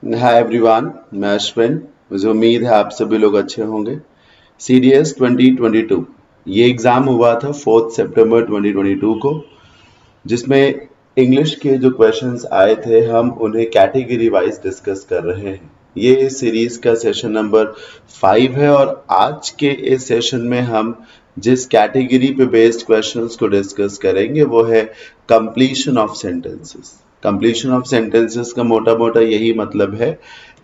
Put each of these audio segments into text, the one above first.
Hi everyone, मैं अश्विन। मुझे उम्मीद है आप सभी लोग अच्छे होंगे। CDS 2022 ये एग्ज़ाम हुआ था 4 सितंबर 2022 को, जिसमें इंग्लिश के जो क्वेश्चंस आए थे हम उन्हें कैटेगरी वाइज डिस्कस कर रहे हैं। ये इस सीरीज का सेशन नंबर 5 है और आज के इस सेशन में हम जिस कैटेगरी पे बेस्ड क्वेश्चंस को डिस्कस करेंगे वो है completion of sentences. Completion of sentences का मोटा मोटा यही मतलब है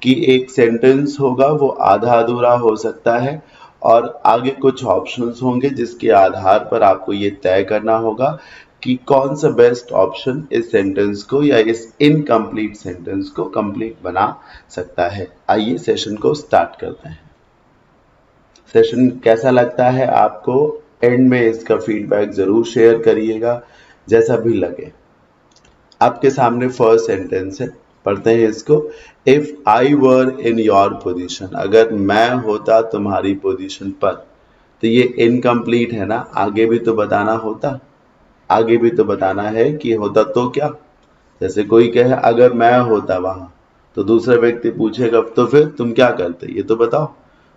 कि एक सेंटेंस होगा वो आधा अधूरा हो सकता है और आगे कुछ ऑप्शंस होंगे जिसके आधार पर आपको ये तय करना होगा कि कौन सा बेस्ट ऑप्शन इस सेंटेंस को या इस इनकम्प्लीट सेंटेंस को कंप्लीट बना सकता है। आइए सेशन को स्टार्ट करते हैं। सेशन कैसा लगता है आपको? एंड में इसका फीडबैक जरूर शेयर करिएगा, जैसा भी लगे। आपके सामने फर्स्ट सेंटेंस है, पढ़ते हैं इसको। If I were in your position, अगर मैं होता तुम्हारी पोजीशन पर। तो ये इनकम्प्लीट है ना, आगे भी तो बताना होता, आगे भी तो बताना है कि होता तो क्या। जैसे कोई कहे अगर मैं होता वहां, तो दूसरा व्यक्ति पूछेगा तो फिर तुम क्या करते, ये तो बताओ।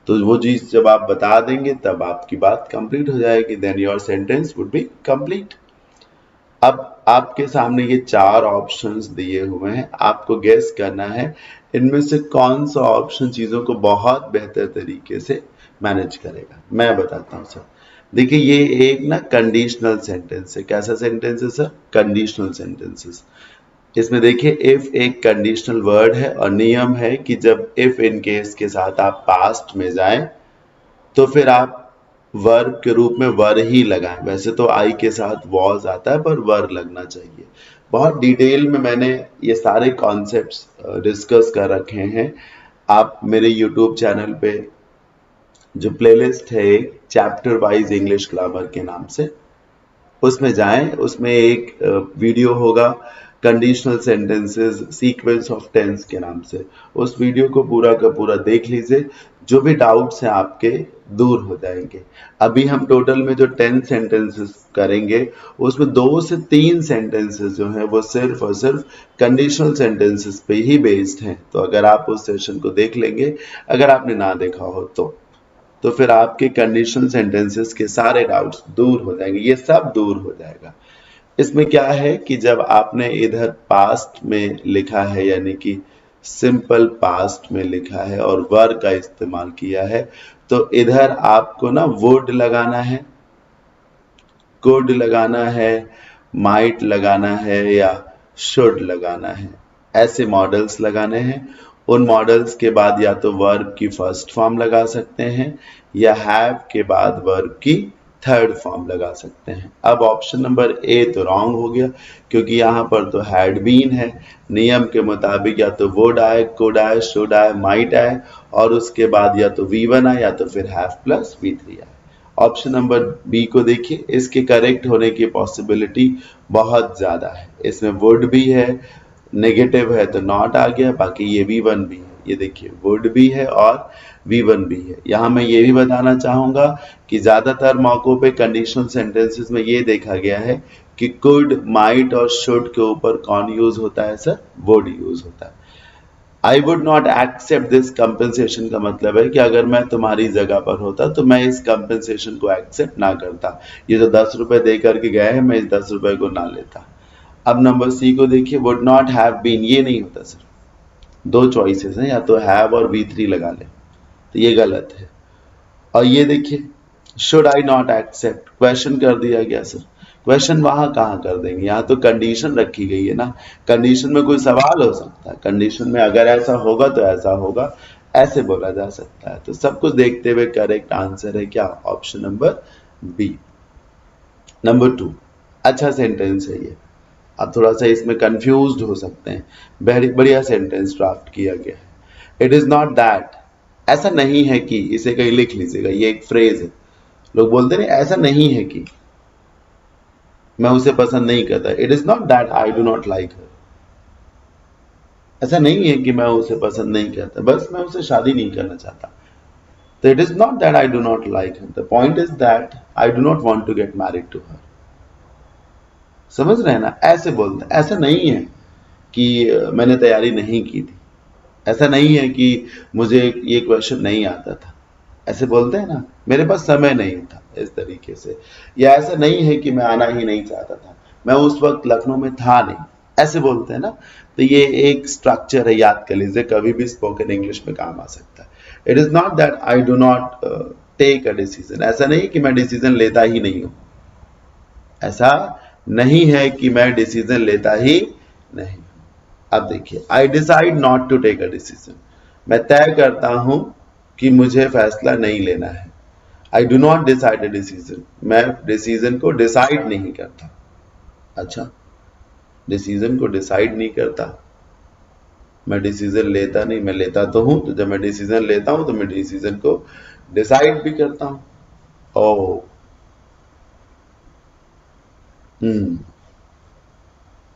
तो वो चीज जब आप बता देंगे तब आपकी बात कंप्लीट हो जाएगी, then your sentence would be complete. अब आपके सामने ये 4 ऑप्शंस दिए हुए हैं, आपको गेस करना है इनमें से कौन सा ऑप्शन चीजों को बहुत बेहतर तरीके से मैनेज करेगा। मैं बताता हूँ सर। देखिए ये एक ना कंडीशनल सेंटेंस है। कैसा सेंटेंस है सर? Conditional sentences. इसमें देखिए इफ एक कंडीशनल वर्ड है और नियम है कि जब इफ इन केस के साथ आप पास्ट में जाएं तो फिर आप वर्ब के रूप में वर ही लगाएं। वैसे तो आई के साथ वॉज आता है पर वर लगना चाहिए। बहुत डिटेल में मैंने ये सारे कॉन्सेप्ट्स डिस्कस कर रखे हैं। आप मेरे यूट्यूब चैनल पे जो प्लेलिस्ट है एक चैप्टर वाइज इंग्लिश ग्रामर के नाम से, उसमें जाएं। उसमें एक वीडियो होगा conditional sentences sequence of tense के नाम से। उस वीडियो को पूरा का पूरा देख लीजिए, जो भी डाउट्स हैं आपके दूर हो जाएंगे। अभी हम टोटल में जो 10 सेंटेंसेस करेंगे उसमें 2 से 3 सेंटेंसेस जो हैं वो सिर्फ और सिर्फ कंडीशनल सेंटेंसेस पे ही बेस्ड हैं। तो अगर आप उस सेशन को देख लेंगे, अगर आपने ना देखा हो तो फिर आपके कंडीशनल सेंटेंसेस के सारे डाउट्स दूर हो जाएंगे, ये सब दूर हो जाएगा। इसमें क्या है कि जब आपने इधर पास्ट में लिखा है यानी कि सिंपल पास्ट में लिखा है और वर का इस्तेमाल किया है, तो इधर आपको ना वुड लगाना है, कुड लगाना है, माइट लगाना है या शुड लगाना है। ऐसे मॉडल्स लगाने हैं। उन मॉडल्स के बाद या तो वर्ब की फर्स्ट फॉर्म लगा सकते हैं या हैव के बाद वर्ब की थर्ड फॉर्म लगा सकते हैं। अब ऑप्शन नंबर ए तो रॉन्ग हो गया, क्योंकि यहाँ पर तो हैड बीन है। नियम के मुताबिक या तो वुड आए, कुड आए, शुड आए, माइट आए और उसके बाद या तो V1 आए या तो फिर हैव प्लस V3 आए। ऑप्शन नंबर बी को देखिए, इसके करेक्ट होने की पॉसिबिलिटी बहुत ज्यादा है। इसमें वुड भी है, नेगेटिव है तो नॉट आ गया, बाकी ये V1 भी है। ये देखिए वुड भी है और V1 भी है। यहाँ मैं ये भी बताना चाहूंगा कि ज्यादातर मौकों पे कंडीशनल सेंटेंसेस में ये देखा गया है कि कुड, माइट और शुड के ऊपर कौन यूज होता है सर? वुड यूज होता है। I would not accept this compensation का मतलब है कि अगर मैं तुम्हारी जगह पर होता तो मैं इस कंपेंसेशन को एक्सेप्ट ना करता। ये जो 10 रुपए दे करके गए हैं, मैं इस 10 रुपए को ना लेता। अब नंबर सी को देखिए, वुड नॉट हैव बीन, ये नहीं होता सर। 2 चॉइसेस हैं, या तो हैव और V3 लगा ले, तो ये गलत है। और ये देखिए should I not accept, question कर दिया गया सर। क्वेश्चन वहां कहाँ कर देंगे, यहाँ तो कंडीशन रखी गई है ना। कंडीशन में कोई सवाल हो सकता है, कंडीशन में अगर ऐसा होगा तो ऐसा होगा, ऐसे बोला जा सकता है। तो सब कुछ देखते हुए करेक्ट आंसर है क्या? Option number B. नंबर 2 अच्छा सेंटेंस है ये। आप थोड़ा सा इसमें कंफ्यूज्ड हो सकते हैं। बढ़िया सेंटेंस ड्राफ्ट किया गया है। इट इज नॉट दैट, ऐसा नहीं है कि, इसे कहीं लिख लीजिएगा, ये एक फ्रेज है। लोग बोलते हैं ऐसा नहीं है कि मैं उसे पसंद नहीं करता। It is not that I do not like her, ऐसा नहीं है कि मैं उसे पसंद नहीं करता, बस मैं उसे शादी नहीं करना चाहता। तो it is not that I do not like her, the point is that I do not want to get married to her. समझ रहे हैं ना? ऐसे बोलते हैं। ऐसा नहीं है कि मैंने तैयारी नहीं की थी, ऐसा नहीं है कि मुझे ये क्वेश्चन नहीं आता था, ऐसे बोलते हैं ना, मेरे पास समय नहीं था इस तरीके से, या ऐसा नहीं है कि मैं आना ही नहीं चाहता था, मैं उस वक्त लखनऊ में था नहीं, ऐसे बोलते हैं ना। तो ये एक स्ट्रक्चर है, याद कर लीजिए, कभी भी स्पोकन इंग्लिश में काम आ सकता है। It is not that I do not take a decision, ऐसा नहीं कि मैं डिसीजन लेता ही नहीं हूं, ऐसा नहीं है कि मैं डिसीजन लेता ही नहीं। अब देखिए, I decide not to take a decision, मैं तय करता हूं कि मुझे फैसला नहीं लेना है। आई do not decide a decision, मैं डिसीजन को डिसाइड नहीं करता। अच्छा, डिसीजन को डिसाइड नहीं करता, मैं डिसीजन लेता नहीं, मैं लेता तो हूं, तो जब मैं डिसीजन लेता हूं तो मैं डिसीजन को डिसाइड भी करता हूं। Oh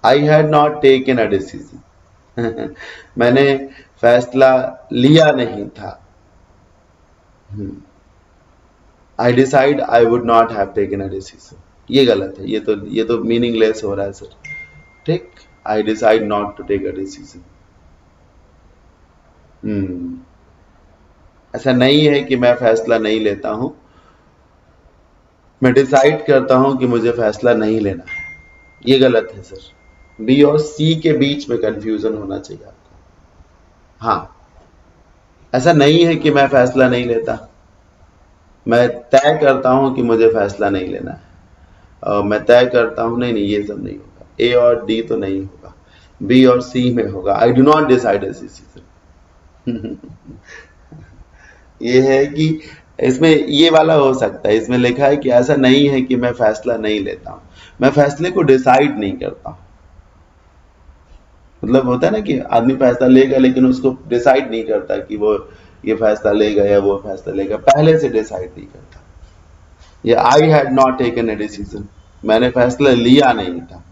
I had not taken a decision मैंने फैसला लिया नहीं था। I decide I would not have taken a decision, ये गलत है, ये तो मीनिंगलेस हो रहा है सर। ठीक, I decide not to take a decision. ऐसा नहीं है कि मैं फैसला नहीं लेता हूं, मैं डिसाइड करता हूं कि मुझे फैसला नहीं लेना है, ये गलत है सर। बी और सी के बीच में कंफ्यूजन होना चाहिए आपको। हाँ, ऐसा नहीं है कि मैं फैसला नहीं लेता, मैं तय करता हूं कि मुझे फैसला नहीं लेना है, मैं तय करता हूं, नहीं नहीं, ये सब नहीं होगा, ए और डी तो नहीं होगा, बी और सी में होगा। आई do not decide a decision ये है कि इसमें ये वाला हो सकता है, इसमें लिखा है कि ऐसा नहीं है कि मैं फैसला नहीं लेता हूं, मैं फैसले को डिसाइड नहीं करता। मतलब होता है ना कि आदमी फैसला लेगा लेकिन उसको डिसाइड नहीं करता कि वो ये फैसला लेगा या वो फैसला लेगा, पहले से डिसाइड नहीं करता। ये आई had not taken a decision, मैंने फैसला लिया नहीं था।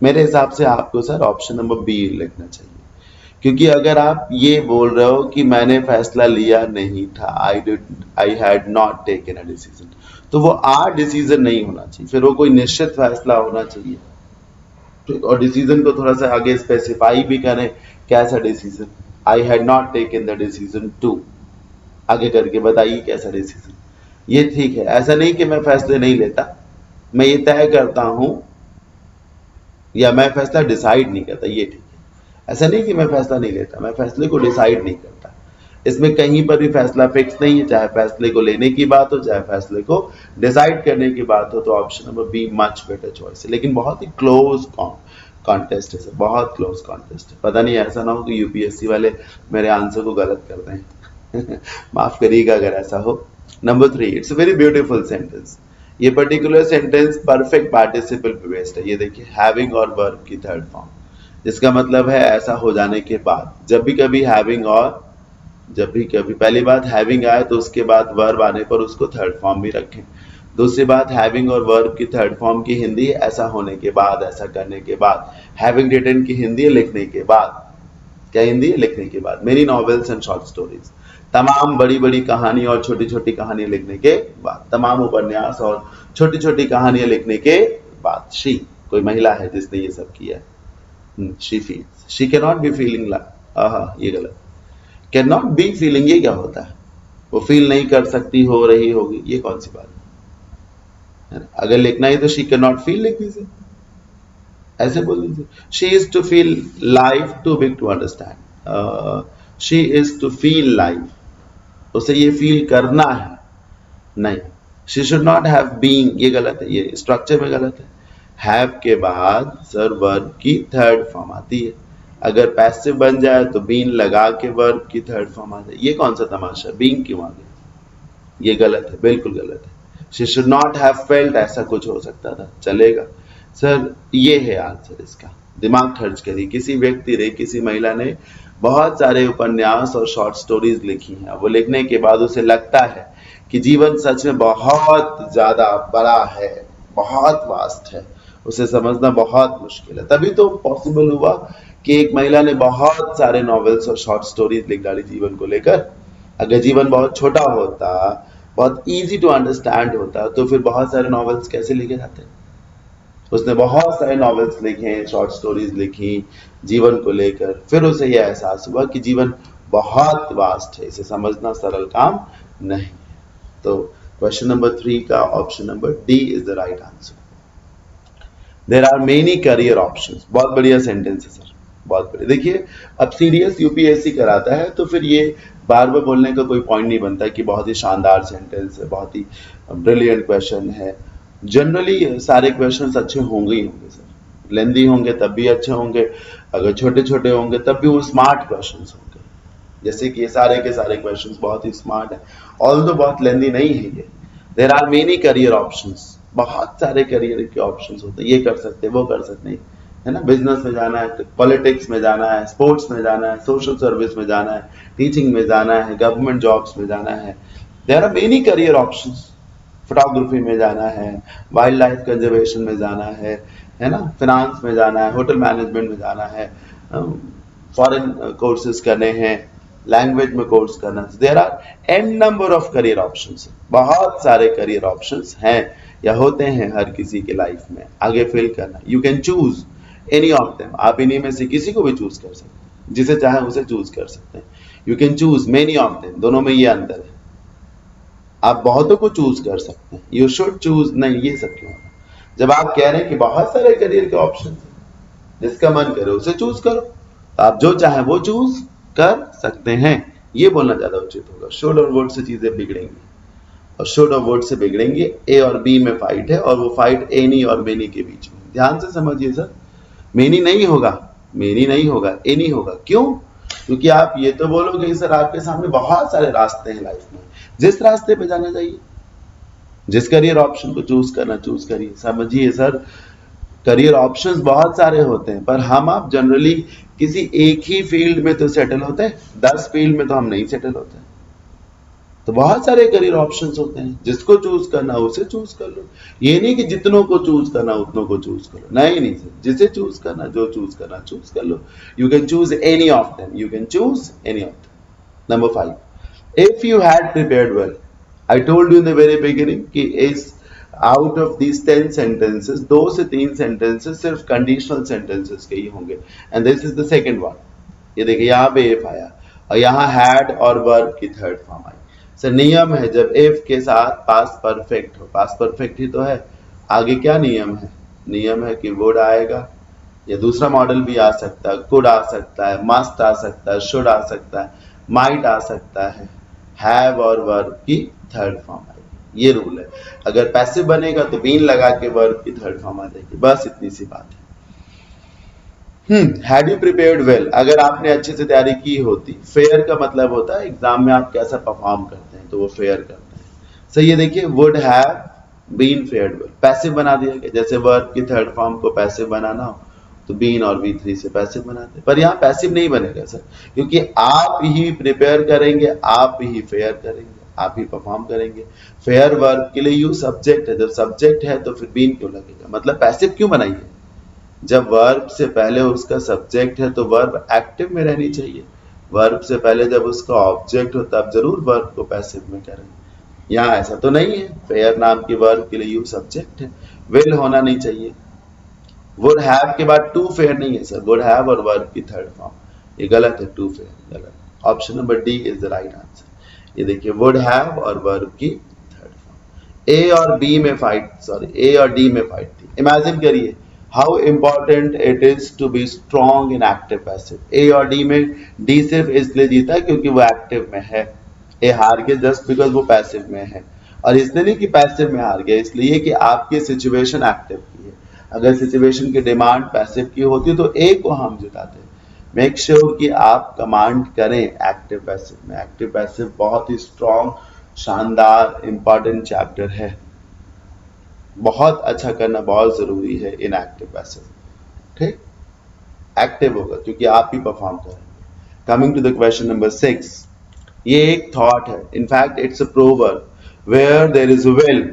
मेरे हिसाब से आपको सर ऑप्शन नंबर बी लिखना चाहिए, क्योंकि अगर आप ये बोल रहे हो कि मैंने फैसला लिया नहीं था, आई had not taken a decision, तो वो आर डिसीजन नहीं होना चाहिए, फिर वो कोई निश्चित फैसला होना चाहिए। ठीक, और डिसीजन को थोड़ा सा आगे स्पेसिफाई भी करें, कैसा decision, I had not taken the decision to, आगे करके बताइए कैसा डिसीजन। ये ठीक है, ऐसा नहीं कि मैं फैसले नहीं लेता, मैं ये तय करता हूं, या मैं फैसला डिसाइड नहीं करता, ये ठीक है। ऐसा नहीं कि मैं फैसला नहीं लेता, मैं फैसले को डिसाइड नहीं करता। इसमें कहीं पर भी फैसला फिक्स नहीं है, चाहे फैसले को लेने की बात हो, चाहे फैसले को डिसाइड करने की बात हो, तो option number be much better choice है। लेकिन बहुत ही क्लोज कॉन्टेस्ट है सर, बहुत क्लोज कॉन्टेस्ट है, पता नहीं ऐसा ना हो कि यूपीएससी वाले मेरे आंसर को गलत कर दें माफ करिएगा अगर ऐसा हो। Number 3, it's a very beautiful sentence. ये पर्टिकुलर सेंटेंस परफेक्ट पार्टिसिपल पे बेस्ड है। ये देखिए, हैविंग और वर्ब की थर्ड फॉर्म, जिसका मतलब है ऐसा हो जाने के बाद। जब भी कभी हैविंग और जब भी कभी पहली बात हैविंग आए तो उसके बाद वर्ब आने पर उसको थर्ड फॉर्म भी रखें। दूसरी बात, हैविंग और वर्ब की थर्ड फॉर्म की हिंदी है ऐसा होने के बाद, ऐसा करने के बाद। हैविंग रिटन की हिंदी है लिखने के बाद। क्या हिंदी है? लिखने के बाद। मेरी नॉवेल्स एंड शॉर्ट स्टोरीज, तमाम बड़ी बड़ी कहानी और छोटी छोटी कहानियां लिखने के बाद, तमाम उपन्यास और छोटी छोटी कहानियां लिखने के बाद। शी, कोई महिला है जिसने ये सब किया है। She feels, she can not be feeling, ये गलत। कैन नॉट बी फीलिंग, ये क्या होता है? वो फील नहीं कर सकती, हो रही होगी, ये कौन सी बात है? अगर लिखना ही तो शी कैन नॉट फील लिख दीजिए, ऐसे बोल दीजिए, she is to feel life too big to understand, she is to feel life, उसे ये फील करना है, नहीं। She should not have being, ये गलत है, ये स्ट्रक्चर में गलत है। हैव के बाद सर वर्ब की थर्ड फॉर्म आती है, अगर पैसिव बन जाए तो बीन लगा के वर्ब की थर्ड फॉर्म आ जाए। ये कौन सा तमाशा, बीइंग क्यों आ गया? ये गलत है, बिल्कुल गलत है। She should not have felt, ऐसा कुछ हो सकता था, चलेगा सर। ये है आंसर इसका, दिमाग खर्च करिए। किसी व्यक्ति ने, किसी महिला ने बहुत सारे उपन्यास और शॉर्ट स्टोरीज लिखी हैं, वो लिखने के बाद उसे लगता है कि जीवन सच में बहुत ज्यादा बड़ा है, बहुत वास्ट है, उसे समझना बहुत मुश्किल है। तभी तो पॉसिबल हुआ कि एक महिला ने बहुत सारे नॉवेल्स और शॉर्ट स्टोरीज लिख डाली जीवन को लेकर। अगर जीवन बहुत छोटा होता, बहुत इजी टू अंडरस्टैंड होता, तो फिर बहुत सारे नॉवेल्स कैसे लिखे जाते? उसने बहुत सारे नॉवेल्स लिखे, शॉर्ट स्टोरीज लिखी जीवन को लेकर। फिर उसे यह एहसास हुआ कि जीवन बहुत वास्ट है, इसे समझना सरल काम नहीं। तो क्वेश्चन नंबर 3 का option number D is the right answer. There are many career options. बहुत बढ़िया सेंटेंस है सर, बहुत बढ़िया। देखिए, अब सीडीएस यूपीएससी कराता है तो फिर ये बार बार बोलने का कोई पॉइंट नहीं बनता कि बहुत ही शानदार सेंटेंस है, बहुत ही ब्रिलियंट क्वेश्चन है। जनरली सारे क्वेश्चंस अच्छे होंगे ही होंगे सर, लेंदी होंगे तब भी अच्छे होंगे, अगर छोटे छोटे होंगे तब भी वो स्मार्ट क्वेश्चंस होंगे। जैसे कि ये सारे के सारे क्वेश्चंस बहुत ही स्मार्ट है, ऑल्दो बहुत लेंदी नहीं है ये। There are many career options, बहुत सारे करियर के ऑप्शंस होते हैं, ये कर सकते हैं, वो कर सकते हैं, है ना। बिजनेस में जाना है, पॉलिटिक्स में जाना है, स्पोर्ट्स में जाना है, सोशल सर्विस में जाना है, टीचिंग में जाना है, गवर्नमेंट जॉब्स में जाना है। There are many career options. Photography में जाना है, वाइल्ड लाइफ कंजर्वेशन में जाना है ना, फिनांस में जाना है, होटल मैनेजमेंट में जाना है, फॉरेन कोर्सेज करने हैं, लैंग्वेज में कोर्स करना। There are an number of career options. बहुत सारे करियर ऑप्शंस हैं या होते हैं हर किसी के लाइफ में। आगे फिल करना, you can choose any of them. आप इन्हीं में से किसी को भी चूज कर सकते हैं, जिसे चाहे उसे चूज कर सकते हैं। You can choose many of them, दोनों में ये अंतर है। आप बहुतों को चूज कर सकते हैं, यू शुड चूज नहीं, ये सब क्यों होगा। जब आप कह रहे हैं कि बहुत सारे करियर के ऑप्शन हैं, जिसका मन करे उसे चूज करो, तो आप जो चाहे वो चूज कर सकते हैं, ये बोलना ज्यादा उचित होगा। शुड और वुड से चीजें बिगड़ेंगी, और शुड और वुड से बिगड़ेंगे। ए और बी में फाइट है, और वो फाइट एनी और मेनी के बीच में। ध्यान से समझिए सर, मेनी नहीं होगा, मेनी नहीं होगा, एनी होगा। क्यों? क्योंकि आप ये तो बोलोगे सर आपके सामने बहुत सारे रास्ते हैं लाइफ में, जिस रास्ते पे जाना चाहिए, जिस करियर ऑप्शन को चूज करना चूज करिए। समझिए सर, करियर ऑप्शंस बहुत सारे होते हैं, पर हम आप जनरली किसी एक ही फील्ड में तो सेटल होते हैं, 10 फील्ड में तो हम नहीं सेटल होते। तो बहुत सारे करियर ऑप्शंस होते हैं, जिसको चूज करना उसे चूज कर लो। ये नहीं कि जितनों को चूज करना उतनों को चूज कर लो, नहीं नहीं सर, जिसे चूज करना, जो चूज करना चूज कर लो। You can choose any of them, you can choose any of them. Number 5, if you had prepared well, I told you in the very beginning कि इस out of these 10 sentences 2 से 3 sentences सिर्फ conditional sentences के ही होंगे, and this is the second one। ये देखिए यहाँ पे if आया और यहाँ had और verb की थर्ड फॉर्म आई। सर नियम है जब if के साथ past perfect हो, past perfect ही तो है, आगे क्या नियम है? नियम है कि would आएगा, या दूसरा मॉडल भी आ सकता है, could आ सकता है, must आ सकता है, should आ सकता है, might आ सकता है, हैव और वर्ब की थर्ड फॉर्म आएगी। ये रूल है। अगर पैसिव बनेगा तो बीन लगा के वर्ब की थर्ड फॉर्म आ जाएगी, बस इतनी सी बात है। हैड यू प्रिपेयर्ड वेल, अगर आपने अच्छे से तैयारी की होती। फेयर का मतलब होता है एग्जाम में आप कैसा परफॉर्म करते हैं, तो वो फेयर करते हैं। सही, ये देखिए would have been fared well, passive बना दिया गया। जैसे वर्ब की थर्ड फॉर्म को पैसिव बनाना हो तो बीन और V3 से पैसिव बनाते, पर यहाँ पैसिव नहीं बनेगा सर, क्योंकि आप ही प्रिपेयर करेंगे, आप ही फेयर करेंगे, आप ही परफॉर्म करेंगे। फेयर वर्ब के लिए यू सब्जेक्ट है, जब सब्जेक्ट है तो फिर बीन क्यों लगेगा, मतलब पैसिव क्यों बनाइए। जब वर्ब से पहले उसका सब्जेक्ट है तो वर्ब एक्टिव में रहनी चाहिए। वर्ब से पहले जब उसका ऑब्जेक्ट हो तब जरूर वर्ब को पैसिव में करेंगे। यहाँ ऐसा तो नहीं है, फेयर नाम की वर्ब के लिए यू सब्जेक्ट है, विल होना नहीं चाहिए। वुड हैव के बाद टू फेयर नहीं है सर, वुड हैव और वर्ब की थर्ड फॉर्म, ये गलत है, टू फेयर गलत। Option number D is the right answer. ये देखिए वुड हैव और वर्ब की थर्ड फॉर्म। ए और बी में फाइट, सॉरी ए और डी में फाइट थी। इमेजिन करिए how important it is to be strong in active passive. A और डी में डी सिर्फ इसलिए जीता क्योंकि वो एक्टिव में है, ए हार गया जस्ट बिकॉज वो पैसिव में है। और इसलिए नहीं कि पैसिव में हार गया, इसलिए कि आपकी सिचुएशन एक्टिव की है। अगर सिचुएशन की डिमांड पैसिव की होती तो ए को हम जिताते। मेक श्योर कि आप कमांड करें एक्टिव पैसिव में। एक्टिव पैसिव बहुत ही स्ट्रॉन्ग, शानदार, इंपॉर्टेंट चैप्टर है, बहुत अच्छा करना बहुत जरूरी है इन एक्टिव पैसिव। ठीक, एक्टिव होगा क्योंकि आप ही परफॉर्म करेंगे। Coming to the question number 6, ये एक थॉट है, in fact it's a proverb, where there is a will.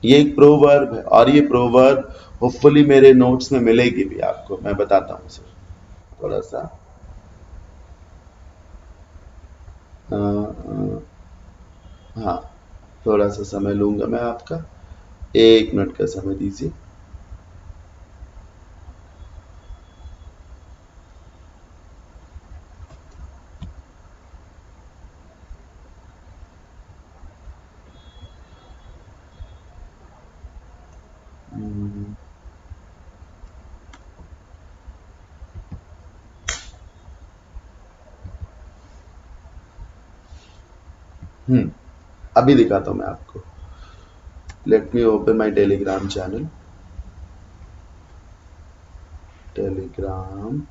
ये एक प्रोवर्ब है और ये प्रोवर्ब होपफुली मेरे नोट्स में मिलेगी भी आपको, मैं बताता हूँ सर। थोड़ा सा हाँ, थोड़ा सा समय लूंगा मैं आपका, 1 मिनट का समय दीजिए। अभी दिखाता हूं मैं आपको। Let me open my Telegram channel. Telegram,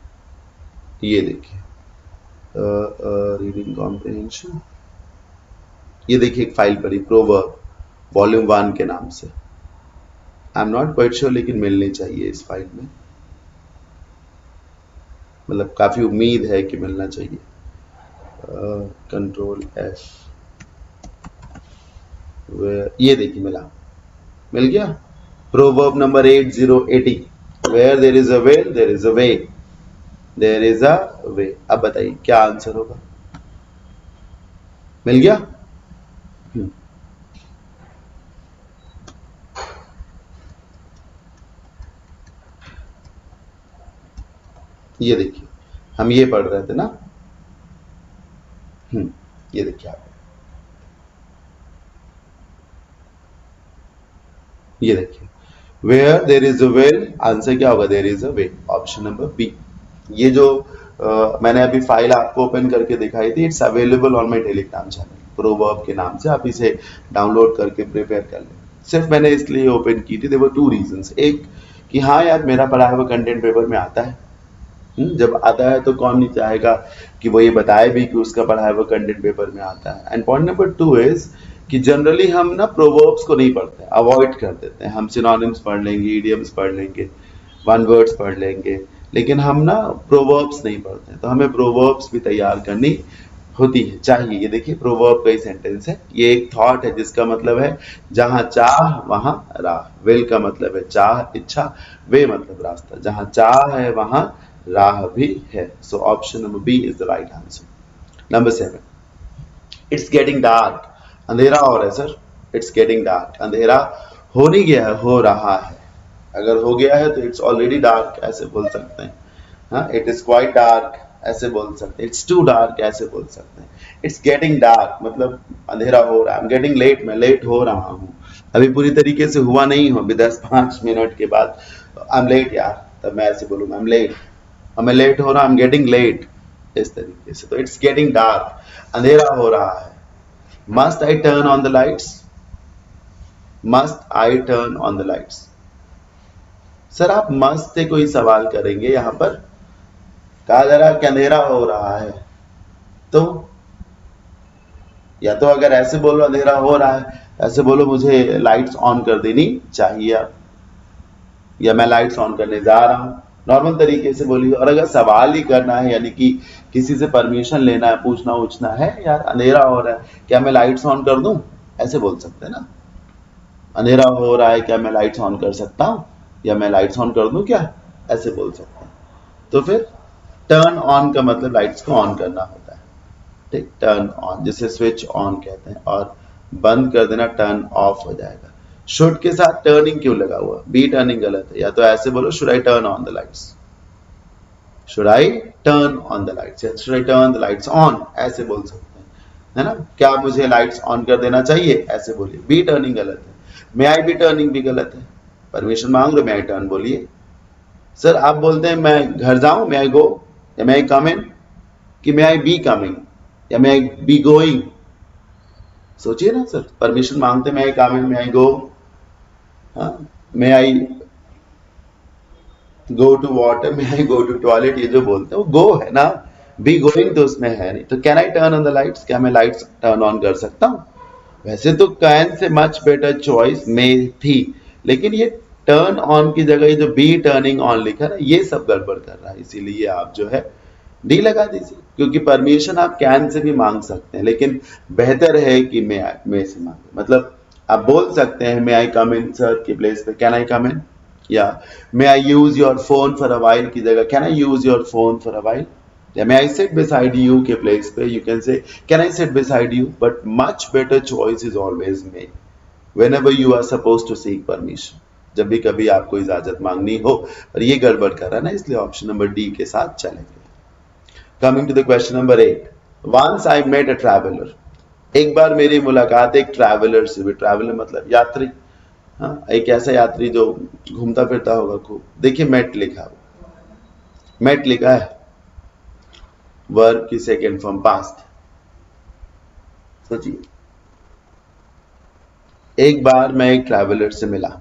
ये देखिए रीडिंग कॉम्प्रिहेंशन, ये देखिए एक फाइल पड़ी प्रोवर्ब वॉल्यूम 1 के नाम से। I am not quite sure, लेकिन मिलनी चाहिए इस फाइल में, मतलब काफी उम्मीद है कि मिलना चाहिए। कंट्रोल एफ, ये देखिए मिल गया। Proverb number 8080, where there is a will there is a way, there is a way. अब बताइए क्या आंसर होगा? मिल गया? ये देखिए हम ये पढ़ रहे थे ना, ये देखिए आप, ये देखिए where there is a well, answer क्या होगा? There is a way, option number B. ये जो मैंने अभी फाइल आपको ओपन करके दिखाई थी, it's available on my Telegram channel proverb के नाम से। आप इसे डाउनलोड करके प्रिपेयर कर लें। सिर्फ मैंने इसलिए ओपन की थी, देयर वर 2 रीजंस। एक कि हाँ यार, मेरा पढ़ा हुआ कंटेंट पेपर में आता है। जब आता है तो कौन नहीं चाहेगा कि वो ये बताए भी कि उसका पढ़ाया हुआ कंटेंट पेपर में आता है। एंड पॉइंट नंबर 2 इज कि जनरली हम ना प्रोवर्ब्स को नहीं पढ़ते, अवॉइड कर देते हैं। हम सिनोनिम्स पढ़ लेंगे, इडियम्स पढ़ लेंगे, वन वर्ड्स पढ़ लेंगे, लेकिन हम ना प्रोवर्ब्स नहीं पढ़ते। तो हमें प्रोवर्ब्स भी तैयार करनी होती है, चाहिए। ये देखिए प्रोवर्ब का ही सेंटेंस है, ये एक थॉट है जिसका मतलब है जहां चाह वहां राह। विल का मतलब है चाह, इच्छा, वे मतलब रास्ता। जहां चाह है वहां राह भी है। So option number B is the right answer. Number 7, it's getting dark, अंधेरा हो रहा है सर। इट्स गेटिंग डार्क, अंधेरा हो नहीं गया है, हो रहा है। अगर हो गया है तो इट्स ऑलरेडी डार्क ऐसे बोल सकते हैं। हाँ, इट इज क्वाइट डार्क ऐसे बोल सकते हैं। इट्स टू डार्क ऐसे बोल सकते हैं। इट्स गेटिंग डार्क मतलब अंधेरा हो रहा है। आई एम गेटिंग लेट, मैं लेट हो रहा हूँ। अभी पूरी तरीके से हुआ नहीं हो, अभी 10-5 मिनट के बाद आई एम लेट यार, तब मैं ऐसे बोलूंगा आई एम लेट, मैं लेट हो रहा, आई एम गेटिंग लेट, इस तरीके से। तो इट्स गेटिंग डार्क, अंधेरा हो रहा है। Must I turn on the lights, must I turn on the lights. Sir आप मस्ट से कोई सवाल करेंगे यहां पर, कहा जा रहा है कि अंधेरा हो रहा है, तो या तो अगर ऐसे बोलो अंधेरा हो रहा है, ऐसे बोलो मुझे लाइट्स ऑन कर देनी चाहिए आप, या मैं लाइट्स ऑन करने जा रहा हूं, नॉर्मल तरीके से बोलिए। और अगर सवाल ही करना है, यानी कि किसी से परमिशन लेना है, पूछना उछना है, यार अंधेरा हो रहा है, क्या मैं लाइट्स ऑन कर दूं, ऐसे बोल सकते हैं ना। अंधेरा हो रहा है, क्या मैं लाइट्स ऑन कर सकता हूं, या मैं लाइट्स ऑन कर दूं क्या, ऐसे बोल सकते हैं। तो फिर टर्न ऑन का मतलब लाइट्स को ऑन करना होता है, ठीक। टर्न ऑन जिसे स्विच ऑन कहते हैं, और बंद कर देना टर्न ऑफ हो जाएगा। शुड के साथ टर्निंग क्यों लगा हुआ? बी टर्निंग गलत है, या तो ऐसे बोलो should I turn on the lights, should I turn on the lights, या should I turn the lights on, ऐसे बोल सकते हैं, है ना। क्या मुझे लाइट्स ऑन कर देना चाहिए, ऐसे बोलिए। बी टर्निंग गलत है। मे आई बी टर्निंग भी गलत है, परमिशन मांग लो, मे आई टर्न बोलिए। सर आप बोलते हैं मैं घर जाऊं, मे आई गो, या मे आई कम इन, कि मे आई बी कमिंग, या मे आई बी गोइंग। सोचिए ना सर, परमिशन मांगते may I come in, may I go, may I go to water, may I go to toilet, ये जो बोलते हैं वो गो है ना, बी गोइंग तो उसमें है नहीं। तो can I turn on the lights, क्या मैं लाइट्स टर्न ऑन कर सकता हूं? वैसे तो can say much better choice में थी, लेकिन ये टर्न ऑन की जगह ये जो बी टर्निंग ऑन लिखा है ना, ये सब गड़बड़ कर रहा है। इसीलिए आप जो है डी लगा दीजिए, क्योंकि परमिशन आप कैन से भी मांग सकते हैं, लेकिन बेहतर है कि मे से मांगे। मतलब आप बोल सकते हैं may I come in sir की प्लेस पे कैन आई कम इन, या may I use your phone for a while की जगह can I use your phone for a while, या may I sit beside you के place पे you can say can I sit beside you. But much better choice is always may, whenever you are supposed to seek permission, जब भी कभी आपको इजाजत मांगनी हो। और ये गड़बड़ कर रहा है ना, इसलिए ऑप्शन नंबर डी के साथ चलेंगे। Coming to the question number 8, once I met a traveller, एक बार मेरी मुलाकात एक ट्रैवलर से हुई। ट्रैवलर मतलब यात्री, हाँ, एक ऐसा यात्री जो घूमता फिरता होगा खूब। देखिए मेट लिखा है, मेट लिखा है, वर्ब की सेकेंड फॉर्म पास्ट। सोचिए, एक बार मैं एक ट्रैवलर से मिला,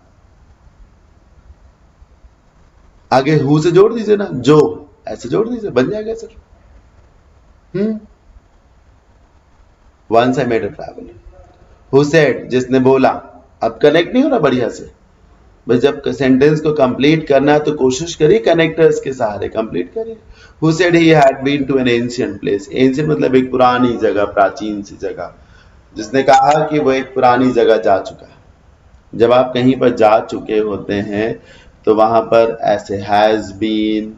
आगे हु से जोड़ दीजिए ना, जो ऐसे जोड़ दीजिए, बन जाएगा sir. Once I met a traveller, who said, जिसने बोला। अब कनेक्ट नहीं हो रहा बढ़िया से भाई, जब सेंटेंस को कंप्लीट करना है तो कोशिश करिए कनेक्टर्स के सहारे कंप्लीट करिए। Who said he had been to an ancient place, ancient मतलब एक पुरानी जगह, प्राचीन सी जगह। जिसने कहा कि वो एक पुरानी जगह जा चुका है। जब आप कहीं पर जा चुके होते हैं तो वहां पर ऐसे हैज बीन,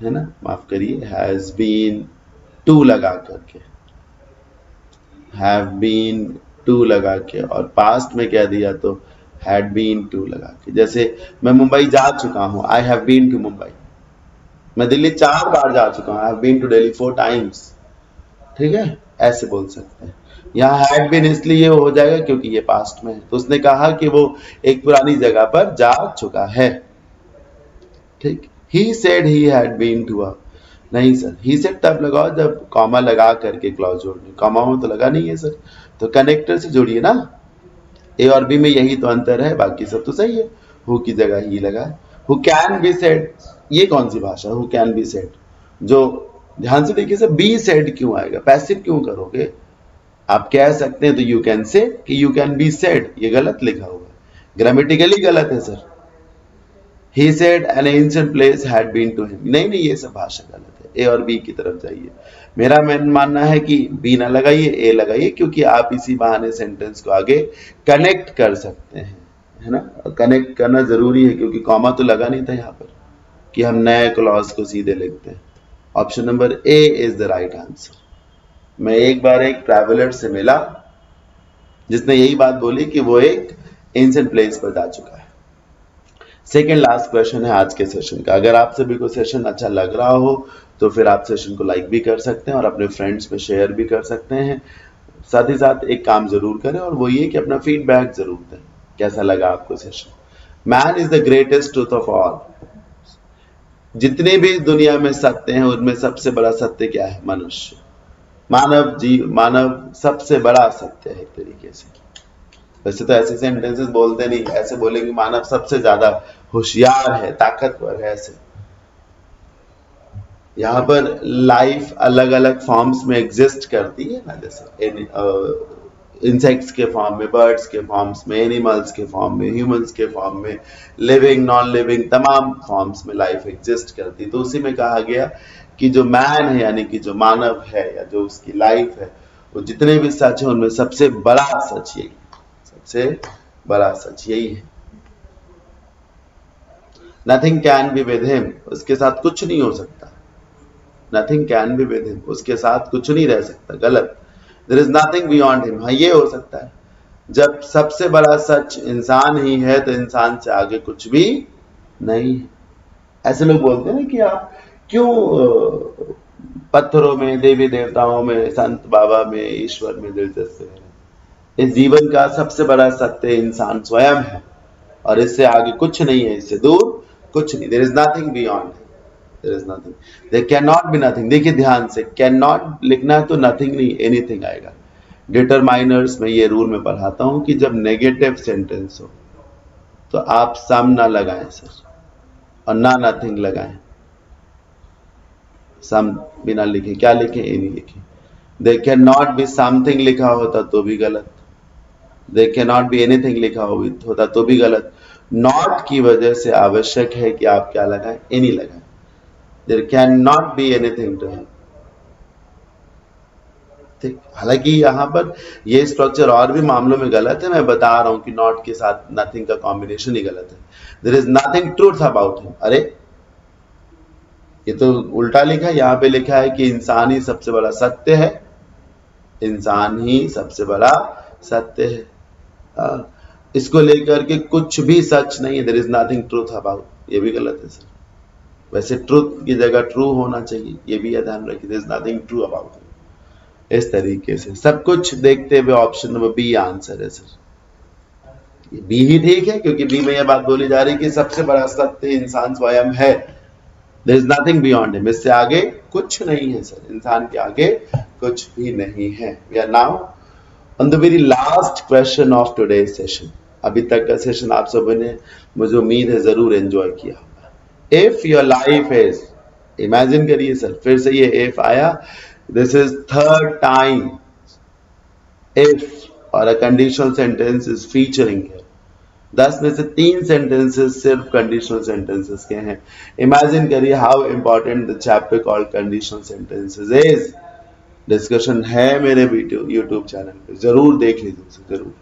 है ना, माफ करिए, हैज बीन टू लगा करके, हैव बीन टू लगा के, और पास्ट में कह दिया तो हैड बीन टू लगा के। जैसे मैं मुंबई जा चुका हूं, I have been to Mumbai. मैं दिल्ली 4 बार जा चुका हूं, I have been to Delhi 4 times. ठीक है, ऐसे बोल सकते हैं। यहाँ हैड बीन इसलिए हो जाएगा क्योंकि ये पास्ट में है, तो उसने कहा कि वो एक पुरानी जगह पर जा चुका है। ठीक, he said he had been to a, नहीं सर, ही सेड तब लगाओ जब कॉमा लगा करके क्लॉज जोड़नी, कॉमा में तो लगा नहीं है सर, तो कनेक्टर से जोड़िए ना। ए और बी में यही तो अंतर है, बाकी सब तो सही है। हु की जगह ही लगा। हु कैन बी सेड, ये कौन सी भाषा, हु कैन बी सेड, जो ध्यान से देखिए सर, बी सेड क्यों आएगा, पैसिव क्यों करोगे। आप कह सकते हैं तो यू कैन से कि यू कैन बी सेड, ये गलत लिखा हुआ है, ग्रामेटिकली गलत है sir. He said an ancient place had been to him, नहीं नहीं, ये सब भाषा गलत है। ए और बी की तरफ जाइए। मेरा मानना है कि बी ना लगाइए, ए लगाइए, क्योंकि आप इसी बहाने सेंटेंस को आगे कनेक्ट कर सकते हैं, है ना। कनेक्ट करना जरूरी है क्योंकि कॉमा तो लगा नहीं था यहाँ पर कि हम नए क्लॉज को सीधे लिखते हैं। Option number A is the right answer. मैं एक बार एक ट्रैवलर से मिला जिसने यही बात बोली कि वो एक एंशिएंट प्लेस पर जा चुका है। सेकेंड लास्ट क्वेश्चन है आज के सेशन का। अगर आप सभी को सेशन अच्छा लग रहा हो तो फिर आप सेशन को लाइक भी कर सकते हैं और अपने फ्रेंड्स में शेयर भी कर सकते हैं। साथ ही साथ एक काम जरूर करें, और वो ये कि अपना फीडबैक जरूर दें, कैसा लगा आपको session. Man is the greatest truth of all. जितने भी दुनिया में सत्य हैं उनमें सबसे बड़ा सत्य क्या है, मनुष्य, मानव सबसे बड़ा सत्य है एक तरीके से। वैसे तो ऐसे सेंटेंसेस बोलते नहीं, ऐसे बोलेंगे मानव सबसे ज्यादा होशियार है, ताकतवर है, ऐसे। यहाँ पर लाइफ अलग अलग फॉर्म्स में एग्जिस्ट करती है ना, जैसे इंसेक्ट्स के फॉर्म में, बर्ड्स के फॉर्म्स में, एनिमल्स के फॉर्म में, ह्यूमंस के फॉर्म में, लिविंग नॉन लिविंग तमाम फॉर्म्स में लाइफ एग्जिस्ट करती है। तो उसी में कहा गया कि जो मैन है, यानी कि जो मानव है या जो उसकी लाइफ है, वो जितने भी सच है उनमें सबसे बड़ा सच यही, सबसे बड़ा सच यही है। Nothing can be with him, उसके साथ कुछ नहीं हो सकता। Nothing can be with him, उसके साथ कुछ नहीं रह सकता, गलत। There is nothing beyond him, हाँ ये हो सकता है। जब सबसे बड़ा सच इंसान ही है तो इंसान से आगे कुछ भी नहीं है। ऐसे लोग बोलते हैं ना कि आप क्यों पत्थरों में, देवी देवताओं में, संत बाबा में, ईश्वर में दिलचस्पी है। इस जीवन का सबसे बड़ा सत्य इंसान स्वयं है और इससे आगे कुछ नहीं है, इससे दूर कुछ नहीं। There is nothing beyond, there is nothing, there can not be nothing. देखिए ध्यान से, कैन नॉट लिखना है तो नथिंग नहीं, एनीथिंग आएगा। डिटरमाइनर्स में ये रूल में पढ़ाता हूं कि जब नेगेटिव सेंटेंस हो तो आप सम ना लगाएं सर, और ना नथिंग लगाएं। सम बिना लिखे, क्या लिखे, एनी लिखे। There can not be something लिखा होता तो भी गलत, there can not be anything लिखा होता तो भी गलत। नॉट की वजह से आवश्यक है कि आप क्या लगाएं, एनी लगाएं। There can not be anything to him. ठीक, हालांकि यहाँ पर ये स्ट्रक्चर और भी मामलों में गलत है, मैं बता रहा हूं कि नॉट के साथ नथिंग का कॉम्बिनेशन ही गलत है। There is nothing truth about him, अरे ये तो उल्टा लिखा है। यहाँ पे लिखा है कि इंसान ही सबसे बड़ा सत्य है, इंसान ही सबसे बड़ा सत्य है। इसको लेकर के कुछ भी सच नहीं है, there is nothing truth about, ये भी गलत है सर। वैसे ट्रूथ की जगह ट्रू होना चाहिए, ये भी ध्यान रखिए, there is nothing true about. इस तरीके से सब कुछ देखते हुए ऑप्शन नंबर बी आंसर है सर। बी ही ठीक है, क्योंकि बी में यह बात बोली जा रही है कि सबसे बड़ा सत्य इंसान स्वयं है। There is nothing beyond him, इससे आगे कुछ नहीं है सर, इंसान के आगे कुछ भी नहीं है। We are now on the very last question of today session. अभी तक का सेशन आप सबों ने, मुझे उम्मीद है, जरूर एंजॉय किया होगा। If your life is, imagine करिए सर, फिर से ये इफ आया, this is third time if और a conditional sentence is featuring here. 10 में से 3 सेंटेंसेस सिर्फ कंडीशनल सेंटेंसेस के हैं। इमेजिन करिए how important the chapter called conditional sentences is. Discussion है मेरे यूट्यूब चैनल पे, जरूर देख लीजिए उसे, जरूर,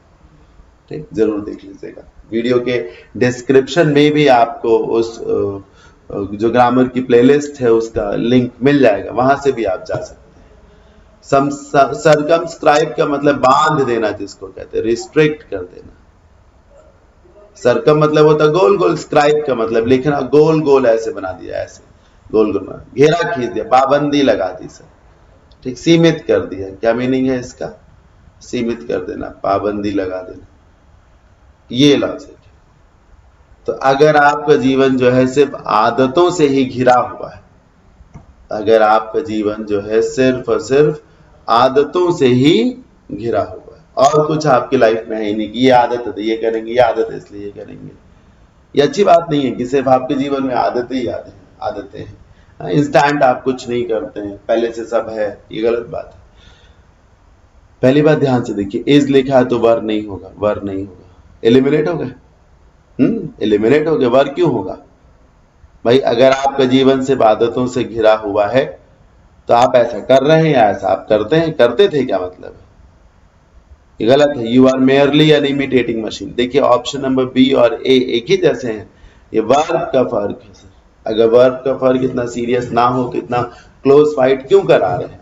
ठीक, जरूर देख लीजिएगा। वीडियो के डिस्क्रिप्शन में भी आपको उस जो ग्रामर की प्लेलिस्ट है उसका लिंक मिल जाएगा, वहां से भी आप जा सकते हैं। सरकमस्क्राइब का मतलब बांध देना, जिसको कहते हैं रिस्ट्रिक्ट कर देना। सरकम मतलब होता गोल गोल, स्क्राइब का मतलब लिखना, गोल गोल ऐसे बना दिया, ऐसे गोल गोल बना, घेरा खींच दिया, पाबंदी लगा दी सर, ठीक, सीमित कर दिया। क्या मीनिंग है इसका? सीमित कर देना, पाबंदी लगा देना, ये लॉजिक है। तो अगर आपका जीवन जो है सिर्फ आदतों से ही घिरा हुआ है, अगर आपका जीवन जो है सिर्फ और सिर्फ आदतों से ही घिरा हुआ है और कुछ आपकी लाइफ में है ही नहीं कि ये आदत है तो ये करेंगे, ये आदत है इसलिए ये करेंगे, ये अच्छी बात नहीं है कि सिर्फ आपके जीवन में आदतें ही आदतें हैं, इंस्टेंट आप कुछ नहीं करते हैं, पहले से सब है, ये गलत बात है। पहली बात ध्यान से देखिए, इज लिखा है तो वर नहीं होगा, वर नहीं होगा, एलिमिनेट हो गए, एलिमिनेट हो गए, वर क्यों होगा भाई? अगर आपका जीवन सिर्फ आदतों से घिरा हुआ है तो आप ऐसा कर रहे हैं या ऐसा आप करते हैं, करते थे, क्या मतलब है? ये गलत है। You are merely an imitating machine. देखिए ऑप्शन नंबर बी और ए एक ही जैसे हैं, ये वर्ब का फर्क है सर। अगर वर्ब का फर्क इतना सीरियस ना हो तो इतना क्लोज फाइट क्यों करा रहे हैं?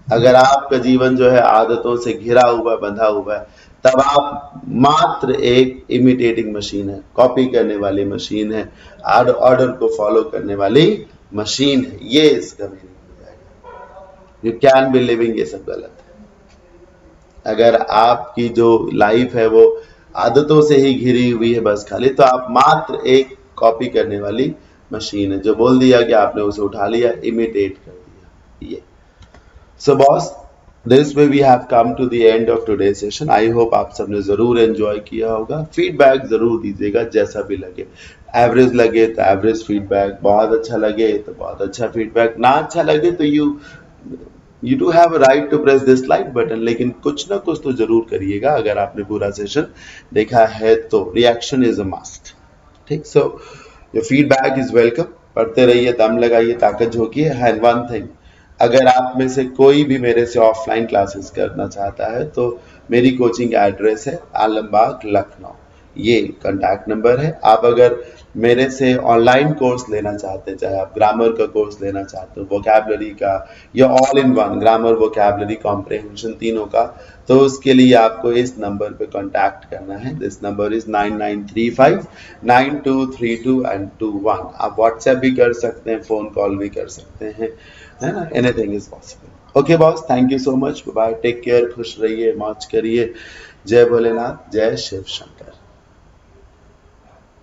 अगर आपका जीवन जो है आदतों से घिरा हुआ, बंधा हुआ है, तब आप मात्र एक इमिटेटिंग मशीन है, कॉपी करने वाली मशीन है, ऑर्डर को फॉलो करने वाली मशीन है, ये इसका मीनिंग हो जाएगा। यू कैन बी लिविंग, ये सब गलत है। अगर आपकी जो लाइफ है वो आदतों से ही घिरी हुई है बस खाली, तो आप मात्र एक कॉपी करने वाली मशीन है, जो बोल दिया कि आपने उसे उठा लिया, इमिटेट कर दिया, ये। So boss, this way we have come to the end of today's session. I hope आप सबने जरूर एंजॉय किया होगा। फीडबैक जरूर दीजिएगा, जैसा भी लगे। एवरेज लगे तो एवरेज फीडबैक, बहुत अच्छा लगे तो बहुत अच्छा फीडबैक, ना अच्छा लगे तो you do have a right to press this like button, लेकिन कुछ ना कुछ तो जरूर करिएगा। अगर आपने पूरा सेशन देखा है तो रिएक्शन इज अ मस्ट, ठीक। So your feedback is welcome. पढ़ते रहिए, दम लगाइए, ताकत झोंकिए। एंड वन थिंग, अगर आप में से कोई भी मेरे से ऑफलाइन क्लासेस करना चाहता है तो मेरी कोचिंग एड्रेस है आलमबाग लखनऊ, ये कॉन्टैक्ट नंबर है। आप अगर मेरे से ऑनलाइन कोर्स लेना चाहते हैं, चाहे आप ग्रामर का कोर्स लेना चाहते हो, वोकैबुलरी का, या all in one grammar, vocabulary, comprehension, तीनों का, तो उसके लिए आपको इस नंबर पे कांटेक्ट करना है। This number is 9935923221। आप व्हाट्सएप भी कर सकते हैं, फोन कॉल भी कर सकते हैं, है ना, anything is possible. Okay boss, thank you so much, bye, take care, खुश रहिए, मौज करिए। जय भोलेनाथ, जय शिव शंकर।